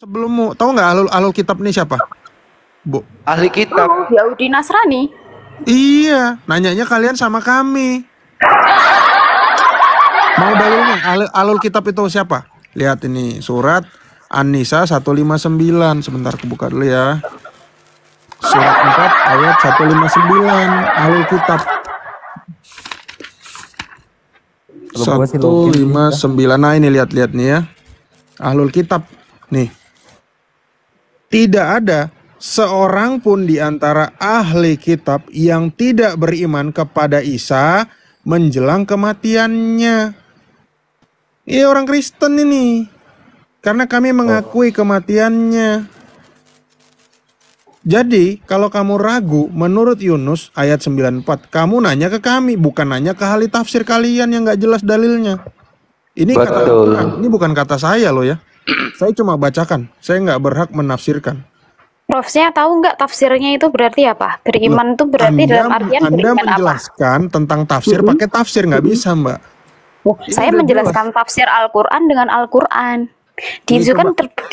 Sebelummu, tahu nggak alul kitab ini siapa, Bu? Ahli kitab. Oh, Yahudi Nasrani. Iya, nanyanya kalian sama kami. Mau dalilnya? Alul kitab itu siapa? Lihat ini surat An-Nisa 159. Sebentar aku buka dulu ya. Surat 4 ayat 159 alul kitab. 159. Nah ini lihat-lihat nih ya. Ahlul kitab nih. Tidak ada seorang pun di antara ahli kitab yang tidak beriman kepada Isa menjelang kematiannya. Iya orang Kristen ini. Karena kami mengakui kematiannya. Jadi kalau kamu ragu menurut Yunus ayat 94, kamu nanya ke kami, bukan nanya ke ahli tafsir kalian yang gak jelas dalilnya. Ini ini bukan kata saya loh ya. Saya cuma bacakan, saya nggak berhak menafsirkan. Prof, saya tahu nggak tafsirnya itu berarti apa? Beriman itu berarti dalam artian Anda beriman menjelaskan apa? Tentang tafsir pakai tafsir, nggak bisa Mbak. Saya menjelaskan tafsir Al-Quran dengan Al-Quran. Di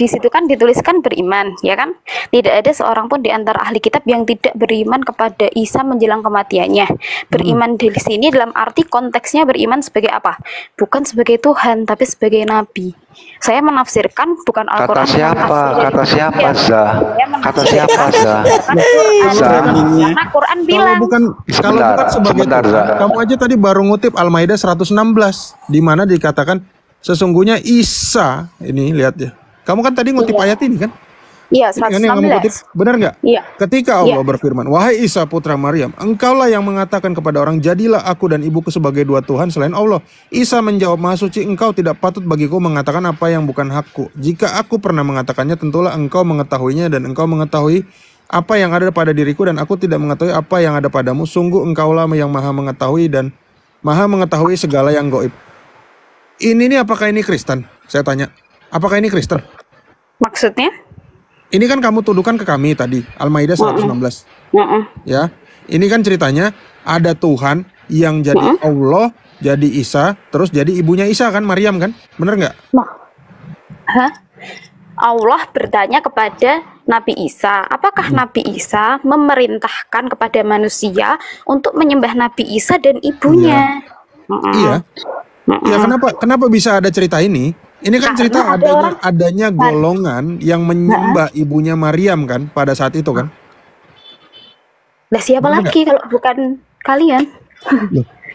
situ kan dituliskan beriman, ya kan? Tidak ada seorang pun di antara ahli kitab yang tidak beriman kepada Isa menjelang kematiannya. Beriman di sini dalam arti konteksnya beriman sebagai apa? Bukan sebagai Tuhan, tapi sebagai Nabi. Saya menafsirkan bukan Al-Quran. Kata siapa? Kata siapa, Zah? Kata siapa, Zah? Karena Quran bilang. Kalau bukan sebagai Tuhan, kamu aja tadi baru ngutip Al-Maidah 116, di mana dikatakan sesungguhnya Isa, ini lihat ya. Kamu kan tadi ngutip ayat ini kan? Iya, 116. Benar nggak? Iya. Ketika Allah berfirman, wahai Isa putra Maryam, engkaulah yang mengatakan kepada orang, jadilah aku dan ibuku sebagai dua Tuhan selain Allah. Isa menjawab, maha suci engkau, tidak patut bagiku mengatakan apa yang bukan hakku. Jika aku pernah mengatakannya, tentulah engkau mengetahuinya dan engkau mengetahui apa yang ada pada diriku dan aku tidak mengetahui apa yang ada padamu. Sungguh engkaulah yang maha mengetahui dan maha mengetahui segala yang gaib. Ini apakah ini Kristen? Saya tanya. Apakah ini Kristen? Maksudnya? Ini kan kamu tuduhkan ke kami tadi, Al-Maidah 116. Ya. Ini kan ceritanya ada Tuhan yang jadi Allah, jadi Isa, terus jadi ibunya Isa kan, Maryam kan? Bener nggak? Allah bertanya kepada Nabi Isa, apakah Nabi Isa memerintahkan kepada manusia untuk menyembah Nabi Isa dan ibunya? Iya. Ya kenapa bisa ada cerita ini? Ini kan cerita adanya golongan yang menyembah ibunya Maryam kan pada saat itu kan? Lah siapa lagi kalau bukan kalian?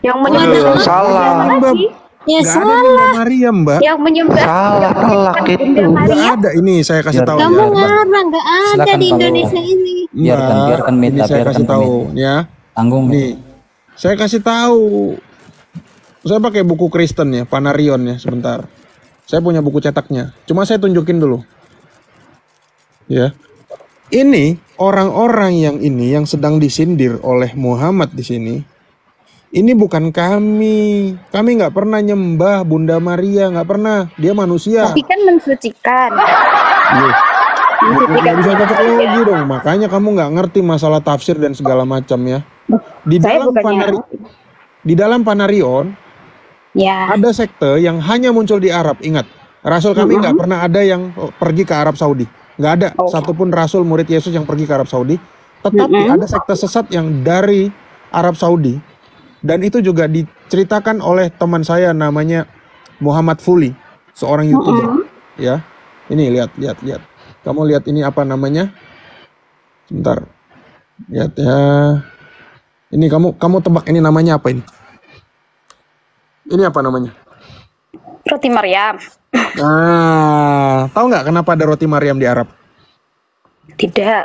Yang menyembah salah. Ya salah. Maryam, Mbak. Yang menyembah salah telak itu. Nggak ada ini saya kasih tahu. Kamu ngarang nggak ada di Indonesia ini. Biarkan Mita, saya kasih tahu ya. Tanggung nih. Saya kasih tahu. Saya pakai buku Kristen ya, Panarion ya, sebentar. Saya punya buku cetaknya. Cuma saya tunjukin dulu. Ya. Ini orang-orang yang sedang disindir oleh Muhammad di sini. Ini bukan kami. Kami nggak pernah nyembah Bunda Maria, nggak pernah. Dia manusia. Tapi kan mensucikan. Iya. Nggak bisa cocok lagi dong. Makanya kamu nggak ngerti masalah tafsir dan segala macam ya. Di dalam Panarion, ya. Ada sekte yang hanya muncul di Arab. Ingat, Rasul kami nggak pernah ada yang pergi ke Arab Saudi. Nggak ada satupun Rasul murid Yesus yang pergi ke Arab Saudi. Tetapi ada sekte sesat yang dari Arab Saudi. Dan itu juga diceritakan oleh teman saya namanya Muhammad Fuli, seorang YouTuber. Ya, ini lihat. Kamu lihat ini apa namanya? Sebentar, lihat ya. Ini kamu tebak ini namanya apa ini? Ini apa namanya? Roti Maryam. Nah, tahu nggak kenapa ada roti Maryam di Arab? Tidak.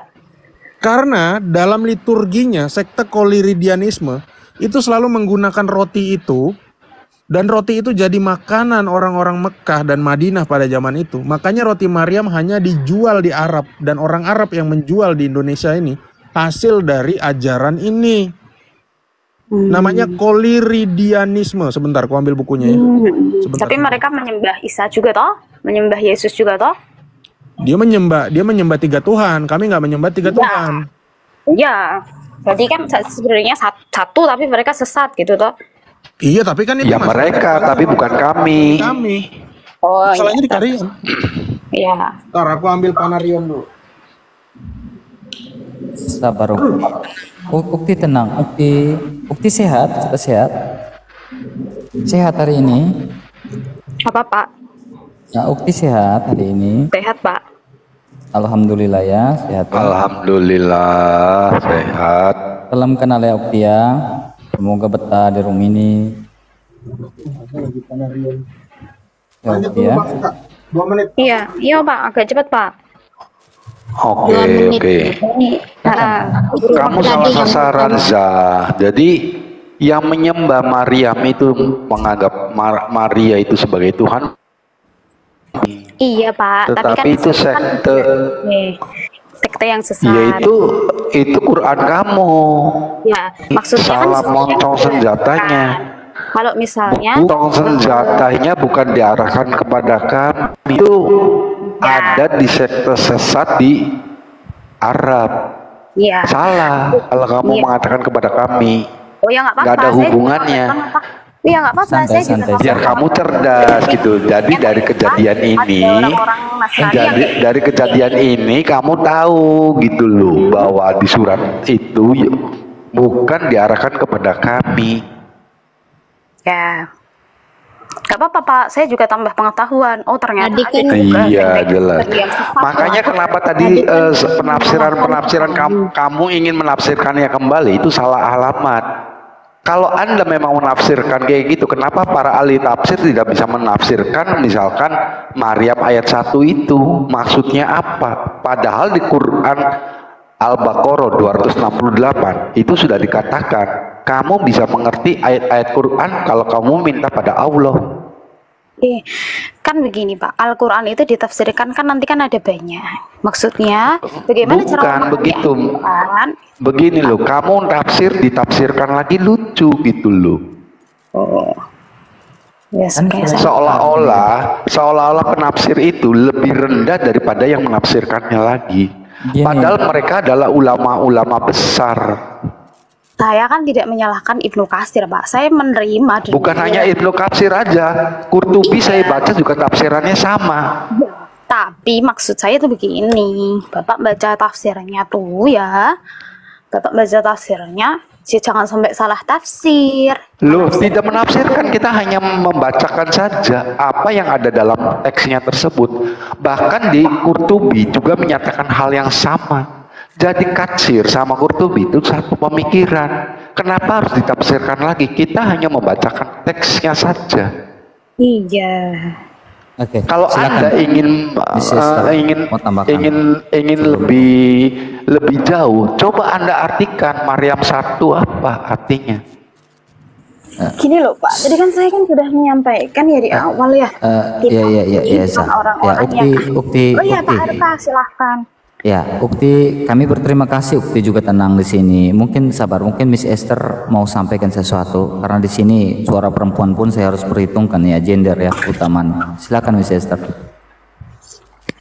Karena dalam liturginya sekte Koliridianisme itu selalu menggunakan roti itu, dan roti itu jadi makanan orang-orang Mekah dan Madinah pada zaman itu. Makanya roti Maryam hanya dijual di Arab, dan orang Arab yang menjual di Indonesia ini hasil dari ajaran ini. Namanya Koliridianisme. Sebentar, aku ambil bukunya ya. Sebentar. Tapi mereka menyembah Isa juga toh? Menyembah Yesus juga toh? Dia menyembah tiga Tuhan. Kami nggak menyembah tiga Tuhan. Iya. Berarti kan sebenarnya satu tapi mereka sesat gitu toh? Iya, tapi kan itu ya mereka, tapi bukan kami. Kami. Oh, masalahnya iya. di kalian. Iya. Ntar aku ambil Panarion dulu. Sabar. Ukti tenang. Ukti sehat, sudah sehat. Sehat hari ini. Apa Pak? Ya, Ukti sehat hari ini. Sehat Pak. Alhamdulillah ya, sehat. Alhamdulillah sehat. Salam kenal ya Ukti ya. Semoga betah di rumah ini. Ya Ukti ya. 2 menit. Iya Pak, agak cepat Pak. Oke. Kamu salah sasaran Zah. Jadi yang menyembah Maryam itu menganggap Maria itu sebagai Tuhan. Iya Pak, tapi kan Tetapi itu sekte. Sekte yang sesat. Yaitu itu Quran kamu. Ya, maksudnya Salah kan montong senjatanya. kalau misalnya Montong senjatanya bukan diarahkan kepada kami. Itu ada di sekte sesat di Arab. Iya. Salah kalau kamu mengatakan kepada kami. Oh ya nggak apa-apa. Nggak ada saya hubungannya. Iya nggak apa-apa. Santai, Saya juga santai. Biar kamu cerdas gitu. Jadi dari kejadian ini, dari kejadian ini kamu tahu gitu loh bahwa di surat itu bukan diarahkan kepada kami. Ya. Gak apa-apa Pak, saya juga tambah pengetahuan. Oh ternyata Tadi kan- ada juga Iya sekte jelas. yang sesat. Makanya kenapa tadi penafsiran kamu ingin menafsirkannya kembali itu salah alamat. Kalau Anda memang menafsirkan kayak gitu, kenapa para ahli tafsir tidak bisa menafsirkan misalkan Maryam ayat 1 itu maksudnya apa? Padahal di Quran Al-Baqarah 268 itu sudah dikatakan kamu bisa mengerti ayat-ayat Quran kalau kamu minta pada Allah. Kan begini Pak, Al-Quran itu ditafsirkan kan nanti kan ada banyak. Maksudnya bagaimana cara Bukan memahami begitu. Al-Quran? Begini loh, kamu ditafsirkan lagi lucu gitu loh. Oh. Yes, Kan Seolah-olah penafsir itu lebih rendah daripada yang menafsirkannya lagi. Gini. Padahal mereka adalah ulama-ulama besar. Saya kan tidak menyalahkan Ibnu Katsir, Pak. Saya menerima. Bukan hanya Ibnu Katsir aja, Qurtubi saya baca juga tafsirannya sama. Tapi maksud saya tuh begini, Bapak baca tafsirnya tuh ya, Bapak baca tafsirnya, jangan sampai salah tafsir. Loh, tidak menafsirkan, kita hanya membacakan saja apa yang ada dalam teksnya tersebut. Bahkan di Qurtubi juga menyatakan hal yang sama. Jadi Katsir sama Qurtubi itu satu pemikiran. Kenapa harus ditafsirkan lagi? Kita hanya membacakan teksnya saja. Iya. Oke. Kalau silakan. Anda ingin Mau tambahkan? ingin lebih jauh, coba Anda artikan Maryam 1 apa artinya? Gini loh Pak, tadi kan saya kan sudah menyampaikan ya di awal ya. Iya, Bukan Za. orang-orang Ya, Ukti. Oh iya Pak Arka, silahkan. Ya, Ukti, kami berterima kasih. Ukti juga tenang di sini. Mungkin sabar, mungkin Miss Esther mau sampaikan sesuatu karena di sini suara perempuan pun saya harus perhitungkan ya, gender ya utamanya. Silakan Miss Esther.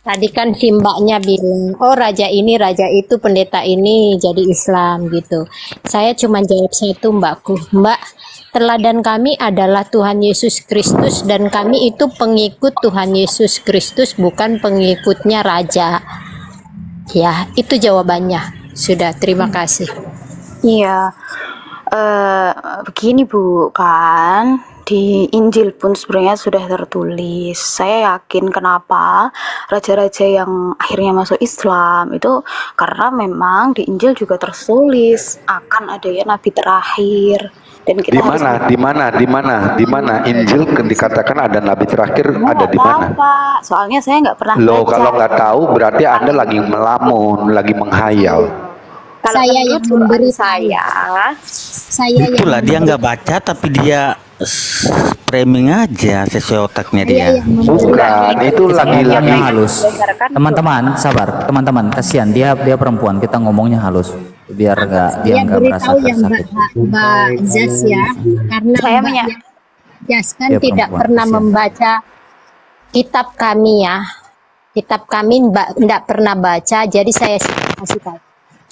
Tadi kan si mbaknya bilang, oh raja ini, raja itu, pendeta ini jadi Islam gitu. Saya cuma jawab satu mbakku, Mbak, teladan kami adalah Tuhan Yesus Kristus dan kami itu pengikut Tuhan Yesus Kristus, bukan pengikutnya raja. Ya, itu jawabannya. Sudah, terima kasih. Iya, begini Bu, kan di Injil pun sebenarnya sudah tertulis. Saya yakin kenapa raja-raja yang akhirnya masuk Islam itu karena memang di Injil juga tertulis akan adanya nabi terakhir. Dan kita di mana Injil dikatakan ada nabi terakhir, ada di mana? Soalnya saya nggak pernah Loh, baca. kalau nggak tahu berarti Anda lagi melamun, lagi menghayal. Kalau Saya yang menurut memberi saya Itulah dia nggak baca tapi dia framing aja sesuai otaknya dia. Bukan, itu Ngomongnya lagi halus. Teman-teman, sabar. Teman-teman, kasihan dia perempuan. Kita ngomongnya halus biar dia Saya nggak merasa beritahu yang tersakiti. Mbak Zas ya, karena Saya Mbak menya- Zas kan Ya, tidak perempuan, pernah kasihan. membaca kitab kami ya. Kitab kami Mbak tidak pernah baca, jadi saya kasih tahu.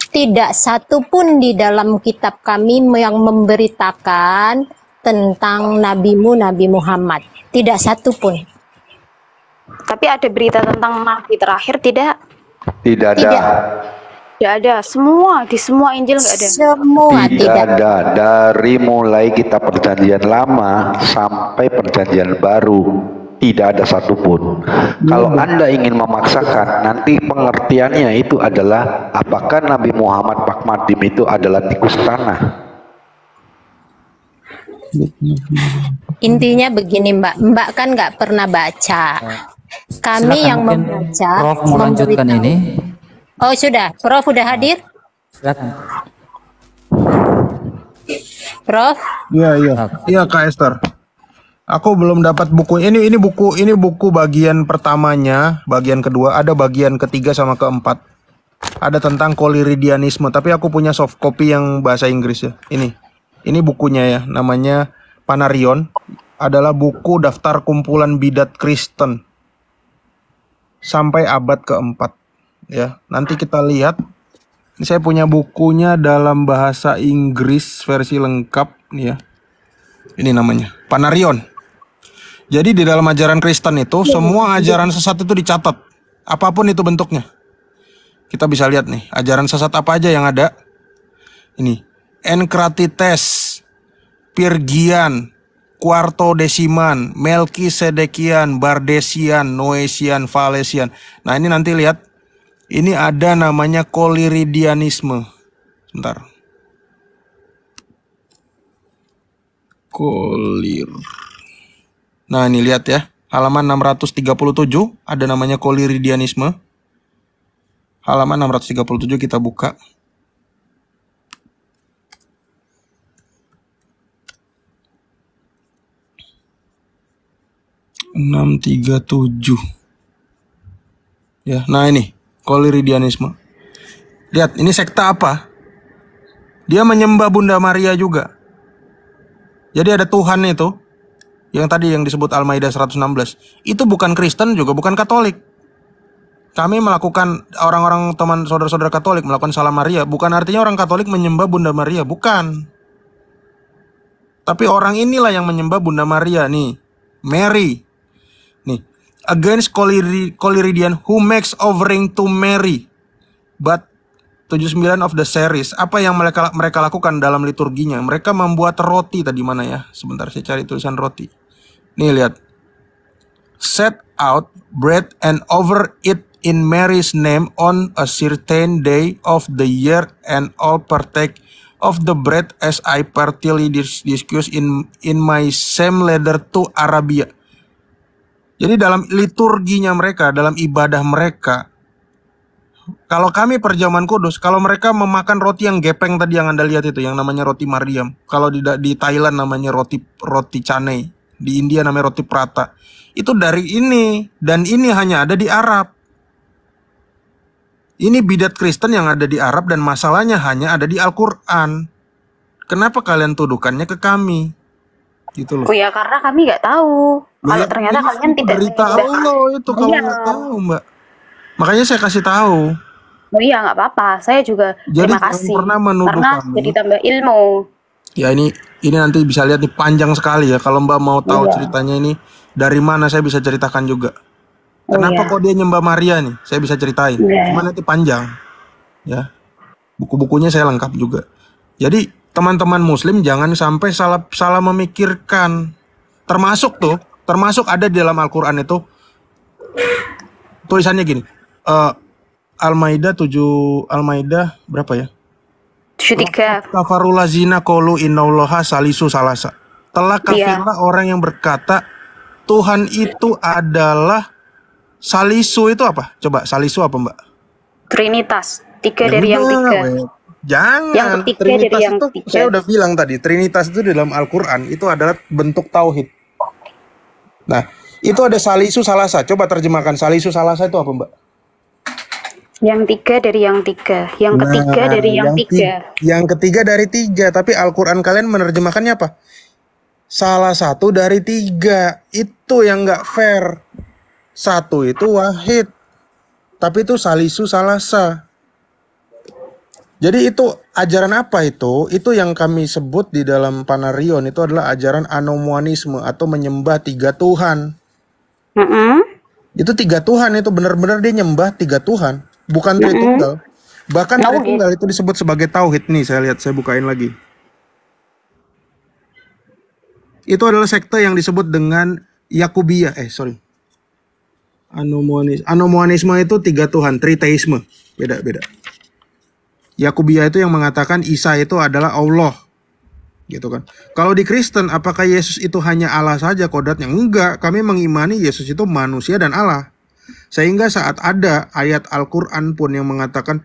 Tidak satu pun di dalam kitab kami yang memberitakan tentang nabimu Nabi Muhammad. Tidak satu pun. Tapi ada berita tentang nabi terakhir tidak? Tidak ada. Tidak. Tidak ada. Semua di semua Injil nggak ada. Semua Tidak tidak. ada. Dari mulai kita perjanjian lama sampai perjanjian baru, tidak ada satupun. Kalau Anda ingin memaksakan, nanti pengertiannya itu adalah apakah Nabi Muhammad Pakmadim itu adalah tikus tanah? Intinya begini Mbak, Mbak kan nggak pernah baca. Kami Silakan, yang mungkin membaca. Prof mau lanjutkan memberitahu. ini. Oh sudah, Prof udah hadir? Silakan. Prof? Iya, iya. Iya, Kak Esther. Aku belum dapat buku. Ini buku bagian pertamanya, bagian kedua, ada bagian ketiga sama keempat. Ada tentang koliridianisme, tapi aku punya soft copy yang bahasa Inggris ya. Ini bukunya ya, namanya Panarion. Adalah buku daftar kumpulan bidat Kristen sampai abad keempat. Ya, nanti kita lihat. Ini saya punya bukunya dalam bahasa Inggris versi lengkap nih ya. Ini namanya Panarion. Jadi di dalam ajaran Kristen itu semua ajaran sesat itu dicatat, apapun itu bentuknya. Kita bisa lihat nih, ajaran sesat apa aja yang ada. Ini Enkratites, Pirgian, Quartodesiman, Melkisedekian, Bardesian, Noesian, Valesian. Nah ini nanti lihat, ini ada namanya koliridianisme. Sebentar. Nah ini lihat ya, halaman 637 ada namanya koliridianisme. Halaman 637 kita buka. Ya, nah ini koliridianisme. Lihat, ini sekte apa? Dia menyembah Bunda Maria juga. Jadi ada Tuhan itu, yang tadi yang disebut Al-Maidah 116. Itu bukan Kristen juga bukan Katolik. Kami melakukan, orang-orang teman saudara-saudara Katolik melakukan salam Maria. Bukan artinya orang Katolik menyembah Bunda Maria, bukan. Tapi orang inilah yang menyembah Bunda Maria nih, Mary. Nih, against Collyridian who makes offering to Mary. But 79 of the series, apa yang mereka lakukan dalam liturginya? Mereka membuat roti tadi mana ya? Sebentar saya cari tulisan roti. Nih lihat. Set out bread and over it in Mary's name on a certain day of the year, and all partake of the bread as I partly discuss in my same letter to Arabia. Jadi dalam liturginya mereka, dalam ibadah mereka, kalau kami perjamuan kudus, kalau mereka memakan roti yang gepeng tadi yang Anda lihat itu, yang namanya roti Mariam. Kalau di Thailand namanya roti canai, di India namanya roti prata. Itu dari ini, dan ini hanya ada di Arab. Ini bidat Kristen yang ada di Arab, dan masalahnya hanya ada di Al-Quran. Kenapa kalian tuduhkannya ke kami? Gitu loh. Oh ya, karena kami nggak tahu. Kalau Ya, ternyata ini kalian tidak berita Allah itu kalau Iya. nggak tahu, Mbak. Makanya saya kasih tahu. Oh iya, nggak apa-apa. Saya juga Jadi terima jangan kasih. pernah menuduh Karena kami. jadi tambah ilmu. Ya ini nanti bisa lihat nih, panjang sekali ya. Kalau Mbak mau tahu ceritanya ini dari mana, saya bisa ceritakan juga. Kenapa kok dia nyembah Maria nih? Saya bisa ceritain. Cuma nanti panjang. Ya. Buku-bukunya saya lengkap juga. Jadi teman-teman muslim jangan sampai salah memikirkan. Termasuk ada di dalam Al-Qur'an itu tulisannya gini. Al-Maidah berapa ya? 73. Kafarulazina qalu innallaha salisu salasa. Telah kafirlah orang yang berkata Tuhan itu adalah salisu. Itu apa? Coba salisu apa, Mbak? Trinitas. 3 dari yang 3. Jangan. Yang ketiga Trinitas dari yang itu 3. saya udah bilang tadi, Trinitas itu di dalam Al-Qur'an itu adalah bentuk tauhid. Nah, itu ada salisu salasa. Coba terjemahkan salisu salasa itu apa, Mbak? Yang 3 dari yang 3. Yang ketiga dari yang 3. Yang ketiga dari 3, tapi Al-Qur'an kalian menerjemahkannya apa? Salah satu dari 3. Itu yang nggak fair. Satu itu wahid, tapi itu salisu salasa. Jadi itu ajaran apa itu? Itu yang kami sebut di dalam Panarion itu adalah ajaran anomonisme atau menyembah 3 Tuhan. Itu 3 Tuhan, itu benar-benar dia nyembah 3 Tuhan, bukan Tritunggal. Bahkan Tritunggal itu disebut sebagai tauhid. Nih saya lihat, saya bukain lagi. Itu adalah sekte yang disebut dengan Yakubiyah. Anomoanisme itu 3 Tuhan, triteisme. Beda-beda. Yakubiyah itu yang mengatakan Isa itu adalah Allah. Gitu kan. Kalau di Kristen, apakah Yesus itu hanya Allah saja kodratnya? Enggak, kami mengimani Yesus itu manusia dan Allah. Sehingga saat ada ayat Al-Quran pun yang mengatakan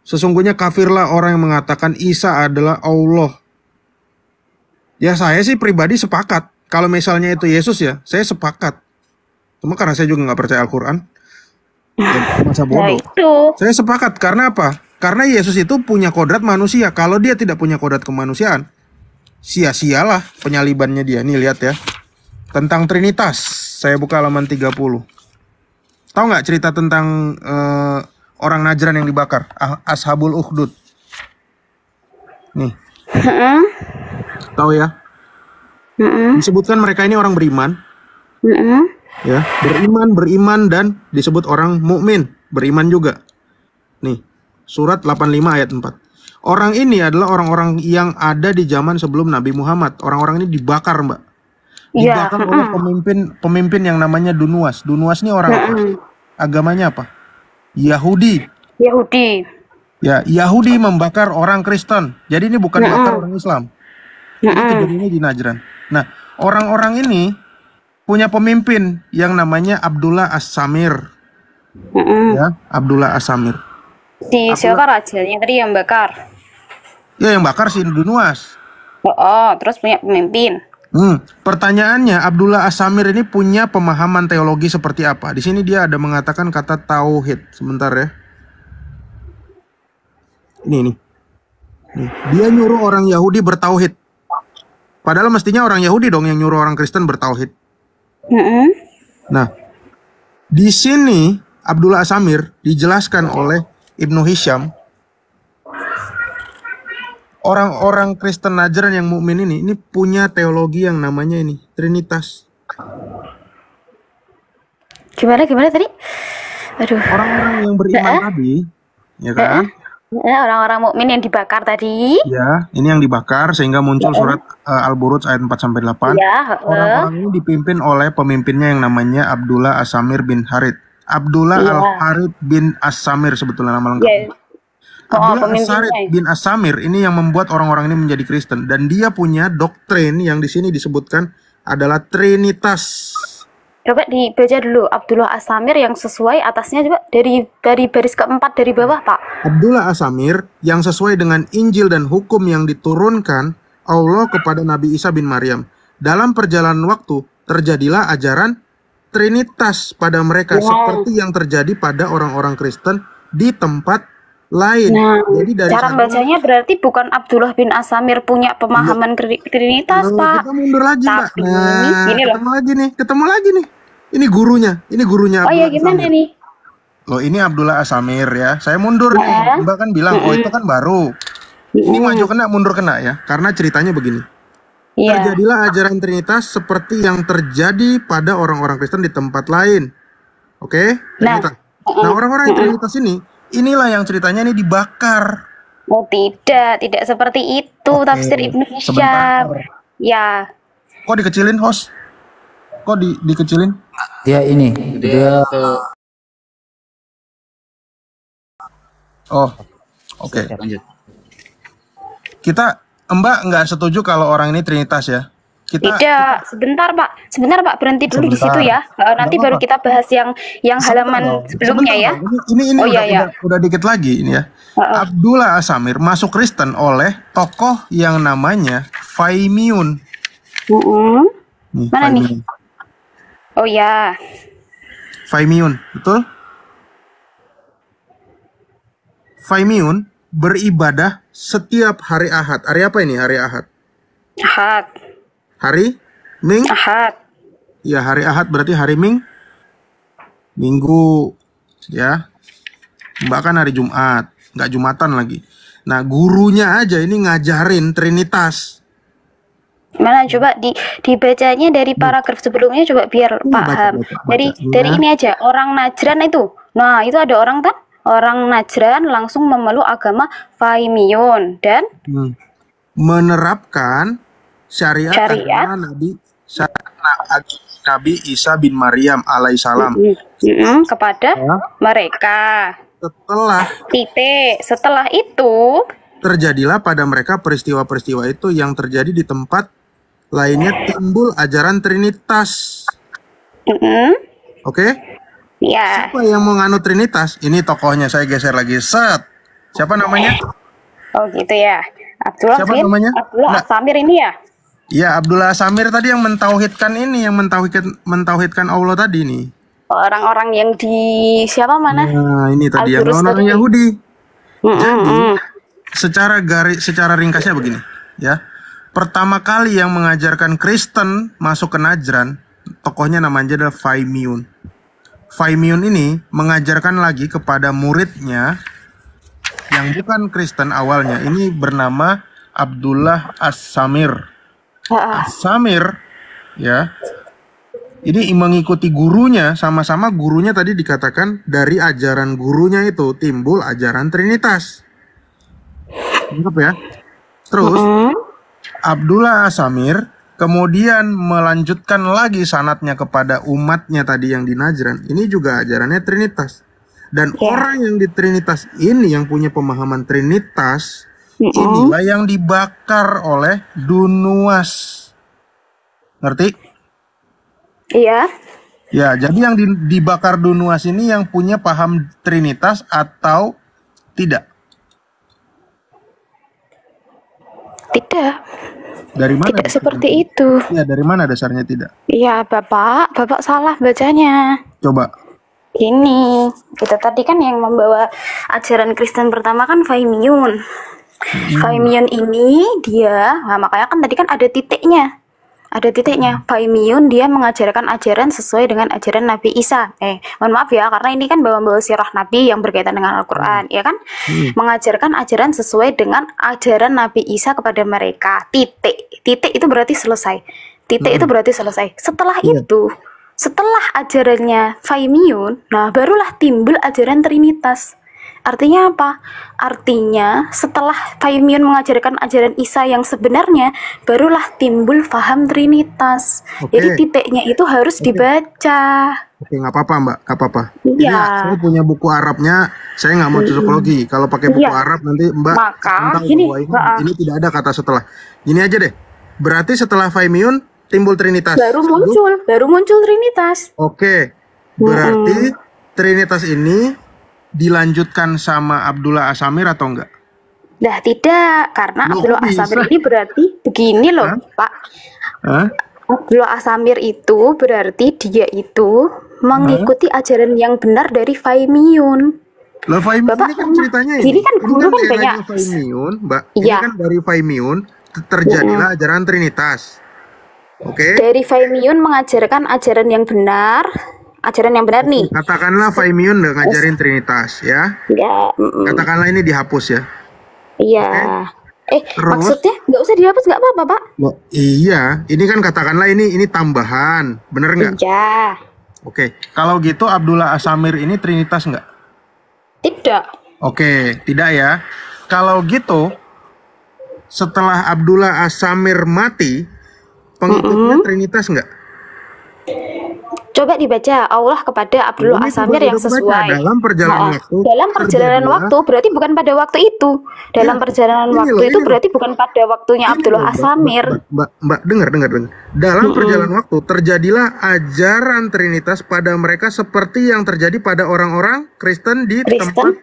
sesungguhnya kafirlah orang yang mengatakan Isa adalah Allah. Ya saya sih pribadi sepakat. Kalau misalnya itu Yesus ya, saya sepakat. Cuma karena saya juga nggak percaya Al-Quran, ya masa bodoh. Saya sepakat, karena apa? Karena Yesus itu punya kodrat manusia. Kalau dia tidak punya kodrat kemanusiaan, sia-sialah penyalibannya dia. Nih lihat ya. Tentang Trinitas. Saya buka halaman 30. Tahu nggak cerita tentang orang Najran yang dibakar? Ashabul Ukhdud. Nih. Tahu ya? Disebutkan mereka ini orang beriman. Ya, beriman dan disebut orang mukmin, beriman juga. Nih. Surat 85 ayat 4. Orang ini adalah orang-orang yang ada di zaman sebelum Nabi Muhammad. Orang-orang ini dibakar, Mbak. Dibakar oleh pemimpin yang namanya Dunuas. Dunuas ini orang apa? Agamanya apa? Yahudi. Ya, Yahudi membakar orang Kristen. Jadi ini bukan bakar orang Islam. Ini kejadiannya di Najran. Nah, orang-orang ini punya pemimpin yang namanya Abdullah As-Samir. Ya, Abdullah As-Samir. Siapa rajanya tadi yang bakar? Ya, yang bakar si Dunuas. Terus punya pemimpin. Pertanyaannya, Abdullah As-Samir ini punya pemahaman teologi seperti apa? Di sini dia ada mengatakan kata tauhid. Sebentar ya. Ini. Dia nyuruh orang Yahudi bertauhid. Padahal mestinya orang Yahudi dong yang nyuruh orang Kristen bertauhid. Nah, di sini Abdullah As-Samir dijelaskan oleh Ibnu Hisham, orang-orang Kristen Najran yang mukmin ini punya teologi yang namanya ini Trinitas. Gimana tadi? Aduh. Orang-orang yang beriman tadi, ya kan? Orang-orang mukmin yang dibakar tadi. Ya, ini yang dibakar sehingga muncul surat Al-Buruj ayat 4-8. Orang-orang ini dipimpin oleh pemimpinnya yang namanya Abdullah As-Samir bin Harith. Abdullah Al-Harith bin As-Samir sebetulnya nama lengkapnya. Abdullah As-Harith bin As-Samir ini yang membuat orang-orang ini menjadi Kristen, dan dia punya doktrin yang di sini disebutkan adalah Trinitas. Coba dibaca dulu Abdullah As-Samir yang sesuai atasnya, coba dari baris keempat dari bawah, Pak. Abdullah As-Samir yang sesuai dengan Injil dan hukum yang diturunkan Allah kepada Nabi Isa bin Maryam. Dalam perjalanan waktu terjadilah ajaran Trinitas pada mereka seperti yang terjadi pada orang-orang Kristen di tempat lain. Jadi dari cara bacanya berarti bukan Abdullah bin As-Samir punya pemahaman Trinitas, Pak. Kita mundur lagi, Mbak. Ketemu lagi nih. Ini gurunya. Oh ya, gimana nih? Loh, ini Abdullah As-Samir ya. Saya mundur nih. Mbak kan bilang, itu kan baru. Ini maju kena, mundur kena ya. Karena ceritanya begini. Terjadilah ajaran Trinitas seperti yang terjadi pada orang-orang Kristen di tempat lain. Oke? Trinitas. Nah, orang-orang Trinitas inilah yang ceritanya ini dibakar. Oh, tidak seperti itu tafsir Ibnu Hisham. Ya. Kok dikecilin, host? Kok dikecilin? Dia Oh, oke. Lanjut. Mbak nggak setuju kalau orang ini Trinitas ya? Tidak, sebentar Pak, berhenti dulu di situ ya. Nanti baru kita bahas yang halaman sebelumnya ya. Ini udah dikit lagi ini ya. Abdullah As-Samir masuk Kristen oleh tokoh yang namanya Faimiun. Nih, mana nih? Oh ya. Faimiun, betul? Faimiun beribadah setiap hari Ahad. Hari apa ini hari Ahad? Ahad. Hari Ahad. Ya, hari Ahad berarti hari Minggu ya. Mbak kan hari Jumat, nggak Jumatan lagi. Nah, gurunya aja ini ngajarin Trinitas. Mana coba dibacanya dari paragraf sebelumnya coba biar paham. Dari ini aja, orang Najran itu. Nah, itu ada orang kan? Orang Najran langsung memeluk agama Faimiyun dan menerapkan syariat agama Nabi Isa bin Maryam alaihissalam kepada mereka. Setelah itu terjadilah pada mereka peristiwa-peristiwa itu yang terjadi di tempat lainnya, timbul ajaran Trinitas. Oke? Ya. Siapa yang menganut Trinitas? Ini tokohnya, saya geser lagi. Set. Siapa namanya? Oh gitu ya. Abdullah Siapa namanya? Abdullah As-Samir ini ya? Ya, Abdullah As-Samir tadi yang mentauhidkan ini, yang mentauhidkan Allah tadi nih. Orang-orang yang di siapa mana? Nah, ini tadi yang orang Yahudi. Jadi, secara ringkasnya begini, ya. Pertama kali yang mengajarkan Kristen masuk ke Najran, tokohnya namanya adalah Faimiyun. Faimiyun ini mengajarkan lagi kepada muridnya yang bukan Kristen awalnya. Ini bernama Abdullah As-Samir. As-Samir, ya. Ini mengikuti gurunya, sama-sama gurunya tadi dikatakan dari ajaran gurunya itu timbul ajaran Trinitas. Lengkap ya. Terus Abdullah As-Samir kemudian melanjutkan lagi sanatnya kepada umatnya tadi yang di Najran. Ini juga ajarannya Trinitas. Dan orang yang di Trinitas ini yang punya pemahaman Trinitas, inilah yang dibakar oleh Dunuas. Ngerti? Iya. Ya, jadi yang dibakar Dunuas ini yang punya paham Trinitas atau tidak? Tidak. Dari mana? Tidak seperti itu. Ya, dari mana dasarnya tidak? Iya, Bapak salah bacanya. Coba. Gini, kita tadi kan yang membawa ajaran Kristen pertama kan Faimiyun. Faimiyun ini dia, nah makanya kan tadi kan ada titiknya. Faimiyun dia mengajarkan ajaran sesuai dengan ajaran Nabi Isa. Mohon maaf ya, karena ini kan bawa sirah Nabi yang berkaitan dengan Al-Quran, ya kan? Mengajarkan ajaran sesuai dengan ajaran Nabi Isa kepada mereka. Titik itu berarti selesai. Setelah itu, setelah ajarannya Faimiyun, nah barulah timbul ajaran Trinitas. Artinya apa? Artinya setelah Faimiyun mengajarkan ajaran Isa yang sebenarnya, barulah timbul paham Trinitas. Jadi titiknya itu harus dibaca. Oke, nggak apa-apa Mbak, nggak apa-apa. Iya. Saya punya buku Arabnya, saya nggak mau cocokologi. Kalau pakai buku Arab nanti Mbak tahu bahwa ini tidak ada kata setelah. Gini aja deh, berarti setelah Faimiyun timbul Trinitas. Baru muncul Trinitas. Oke, berarti Trinitas ini dilanjutkan sama Abdullah As-Samir atau enggak? Nah, tidak, karena Abdullah As-Samir ini berarti begini loh, Pak. Abdullah As-Samir itu berarti dia itu mengikuti ajaran yang benar dari Faimiyun. Loh, Faimiyun ini kan ceritanya ini kan guru kan banyak. Faimiyun, Mbak. Ini kan dari Faimiyun terjadilah ajaran Trinitas. Oke. Dari Faimiyun mengajarkan ajaran yang benar. Ajaran yang benar nih. Katakanlah Faimiyun udah ngajarin Trinitas ya. Katakanlah ini dihapus ya. Iya. Terus, maksudnya nggak usah dihapus, nggak apa-apa Pak. Iya, ini kan katakanlah ini tambahan, bener nggak? Iya. Oke, kalau gitu Abdullah As-Samir ini Trinitas nggak? Tidak. Oke, tidak ya. Kalau gitu, setelah Abdullah As-Samir mati, pengikutnya Trinitas nggak? Coba dibaca Allah kepada Abdullah As-Samir yang sesuai. Dalam perjalanan waktu. Dalam perjalanan waktu berarti bukan pada waktu itu. Dalam perjalanan waktu itu berarti bukan pada waktunya Abdullah As-Samir. Mbak, dengar. Dalam perjalanan waktu terjadilah ajaran Trinitas pada mereka seperti yang terjadi pada orang-orang Kristen di tempat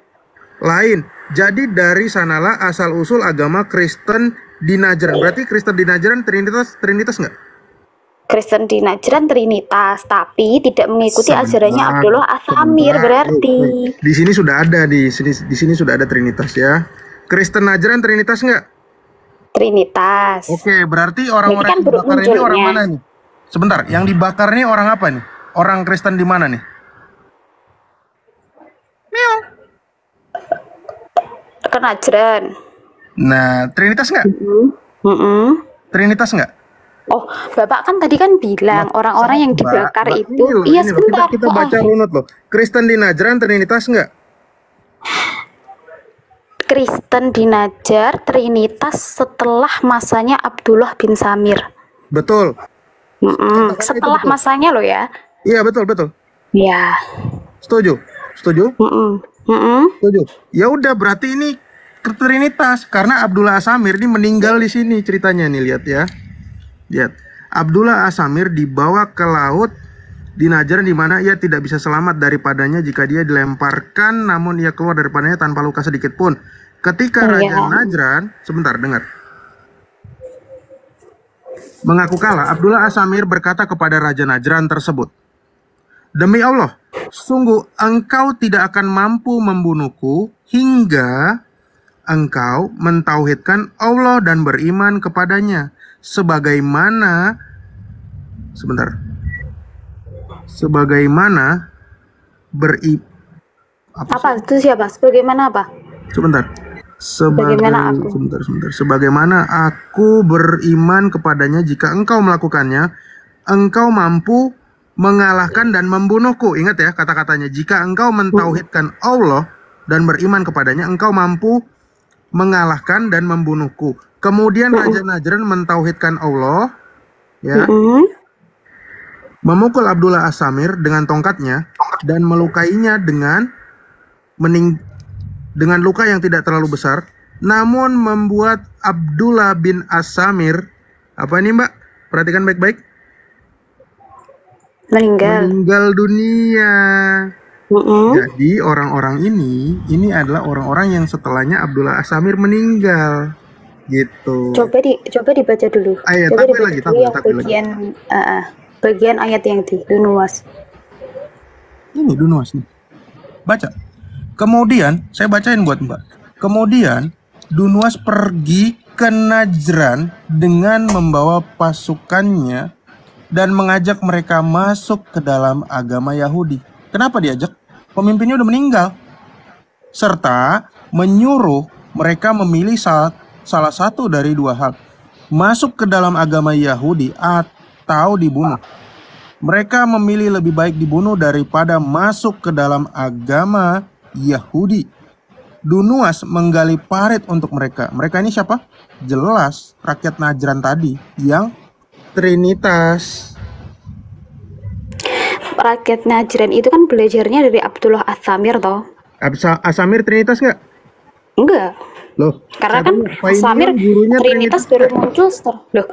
lain. Jadi dari sanalah asal usul agama Kristen di Najran. Berarti Kristen di Najran Trinitas nggak? Kristen di Najran Trinitas, tapi tidak mengikuti ajarannya Abdullah As-Samir berarti. Di sini sudah ada di sini sudah ada Trinitas ya. Kristen Najran Trinitas nggak? Trinitas. Oke, berarti orang-orang yang dibakar ini orang mana nih? Sebentar, yang dibakar ini orang apa nih? Orang Kristen di mana nih? Ke Najran. Nah, Trinitas nggak? Trinitas nggak? Oh, Bapak kan tadi kan bilang orang-orang yang dibakar Mbak, itu. ini loh, Iya, ini loh. sebentar. Kita baca runut loh. Kristen di Najran Trinitas nggak? Kristen di Najar Trinitas setelah masanya Abdullah bin Samir. Betul. Setelah masanya loh ya. Iya, betul, betul. Ya. Setuju? Setuju? Setuju. Ya udah, berarti ini Trinitas karena Abdullah As-Samir ini meninggal di sini ceritanya nih, lihat ya. Lihat. Abdullah As-Samir dibawa ke laut di Najran di mana ia tidak bisa selamat daripadanya jika dia dilemparkan, namun ia keluar daripadanya tanpa luka sedikit pun. Ketika Raja Najran, sebentar dengar. Mengaku kalah, Abdullah As-Samir berkata kepada Raja Najran tersebut, "Demi Allah, sungguh engkau tidak akan mampu membunuhku hingga engkau mentauhidkan Allah dan beriman kepadanya sebagaimana Apa itu siapa? Sebagaimana apa? Sebagaimana aku beriman kepadanya, jika engkau melakukannya, engkau mampu mengalahkan dan membunuhku." Ingat ya kata-katanya, jika engkau mentauhidkan Allah dan beriman kepadanya, engkau mampu mengalahkan dan membunuhku. Kemudian Raja Najran mentauhidkan Allah, ya, memukul Abdullah As-Samir dengan tongkatnya dan melukainya dengan luka yang tidak terlalu besar, namun membuat Abdullah bin As-Samir, apa ini Mbak? Perhatikan baik-baik. Meninggal dunia. Jadi orang-orang ini adalah orang-orang yang setelahnya Abdullah As-Samir meninggal, gitu. Coba dibaca dulu. Coba dibaca dulu yang bagian ayat yang di Dunuas. Ini Dunuas nih. Baca. Kemudian saya bacain buat Mbak. Kemudian Dunuas pergi ke Najran dengan membawa pasukannya dan mengajak mereka masuk ke dalam agama Yahudi. Kenapa diajak? Pemimpinnya udah meninggal. Serta menyuruh mereka memilih salah satu dari dua hal. Masuk ke dalam agama Yahudi atau dibunuh. Mereka memilih lebih baik dibunuh daripada masuk ke dalam agama Yahudi. Dunuas menggali parit untuk mereka. Mereka ini siapa? Jelas rakyat Najran tadi yang Trinitas. Rakyat Najran itu kan belajarnya dari Abdullah As-Samir toh. As-Samir Trinitas nggak? Enggak. Loh, karena kan As-Samir Trinitas baru muncul setelah. Loh.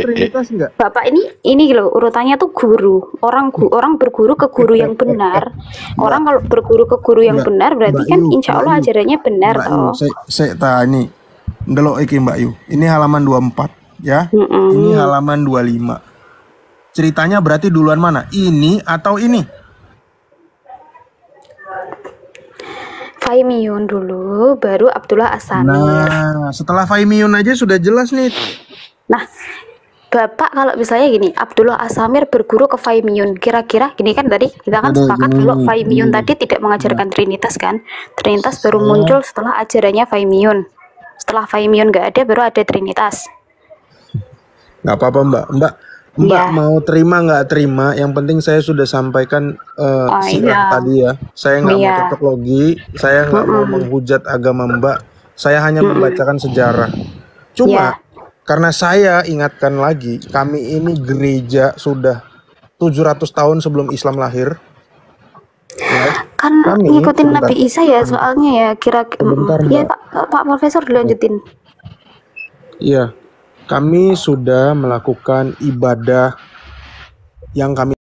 Trinitas enggak? Bapak ini loh urutannya tuh guru. Orang berguru ke guru yang benar. Orang kalau berguru ke guru yang benar berarti kan insya Allah ajarannya benar toh. Saya tanya ndelok iki Mbak Yu. Ini halaman 24 ya. Ini halaman 25. Ceritanya berarti duluan mana? Ini atau ini? Faimiyun dulu, baru Abdullah As-Samir. Nah, setelah Faimiyun aja sudah jelas nih. Nah, Bapak kalau misalnya gini, Abdullah As-Samir berguru ke Faimiyun, kira-kira gini kan tadi kita kan sepakat kalau Faimiyun tadi tidak mengajarkan Trinitas kan? Trinitas baru muncul setelah ajarannya Faimiyun. Setelah Faimiyun nggak ada, baru ada Trinitas. Nggak apa-apa Mbak mau terima nggak terima, yang penting saya sudah sampaikan tadi ya. Saya nggak mau cocok logi, saya nggak mau menghujat agama Mbak, saya hanya membacakan sejarah. Cuma karena saya ingatkan lagi, kami ini gereja sudah 700 tahun sebelum Islam lahir. Ya. Kan ngikutin Nabi Isa ya soalnya ya ya Pak Profesor dilanjutin. Iya. Kami sudah melakukan ibadah yang kami